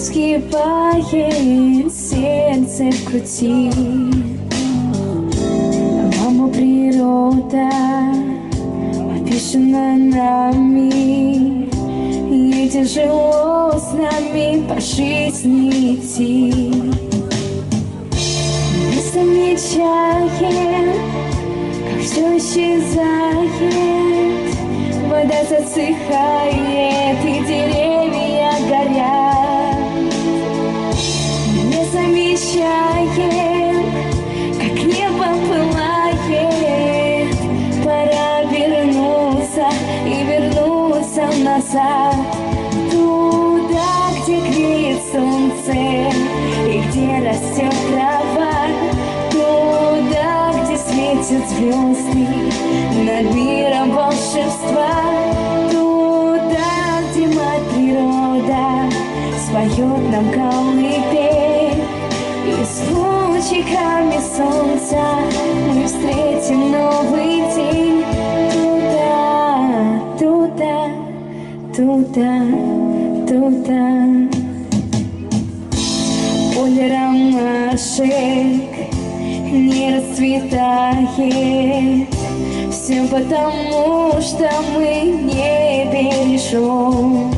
вскипает сердце в груди. Мама природа опишена нами, ей тяжело с нами по жизни идти. Мы замечаем, как все исчезает, вода засыхает и деревья горят. Не замечаем, как небо пылает, пора вернуться и вернуться назад, туда, где греет солнце и где растет трава, туда, где светят звезды над миром волшебства, туда, где мать природа споет нам колыбель, и с лучиками солнца мы встретим новый день. Туда, туда, туда. Поле ромашек не расцветает, все потому, что мы не бережем.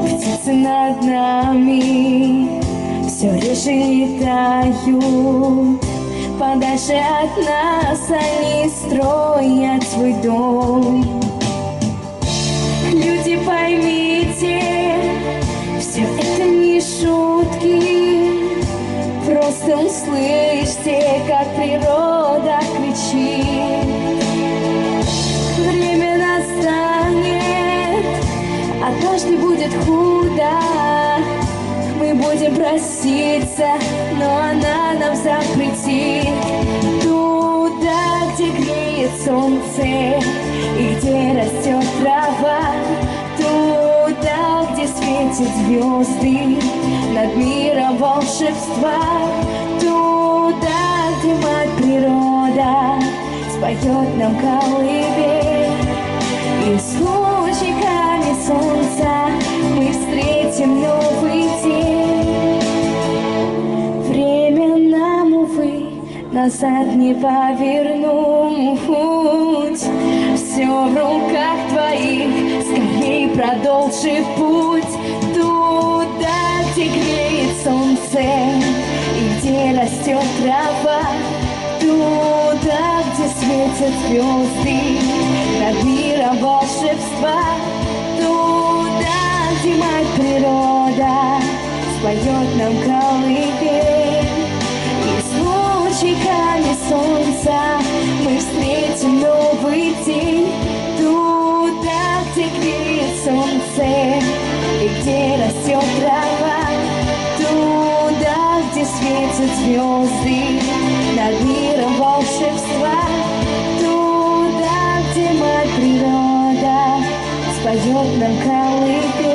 Птицы над нами все реже летают, подальше от нас они строят свой дом. Люди, поймите, все это не шутки, просто услышьте, как природа кричит. Время настанет, однажды будет худо, мы будем проситься, но она нам запретит. Туда, где греет солнце и где растет трава, туда, где светят звезды над миром волшебства, туда, где мать природа споет нам колыбель, и с лучиками солнца мы встретим новый день. Время нам, увы, назад не повернуть, все в руках твоих, скорей продолжи путь, туда, где греет солнце и где растет трава, туда, где светят звезды над миром волшебства, туда, где мать природа споет нам колыбель, и с лучиками солнца мы встретим новый день. Туда, где греет солнце и где растет трава, туда, где светят звезды над миром волшебства, туда, где мать природа споет нам колыбель.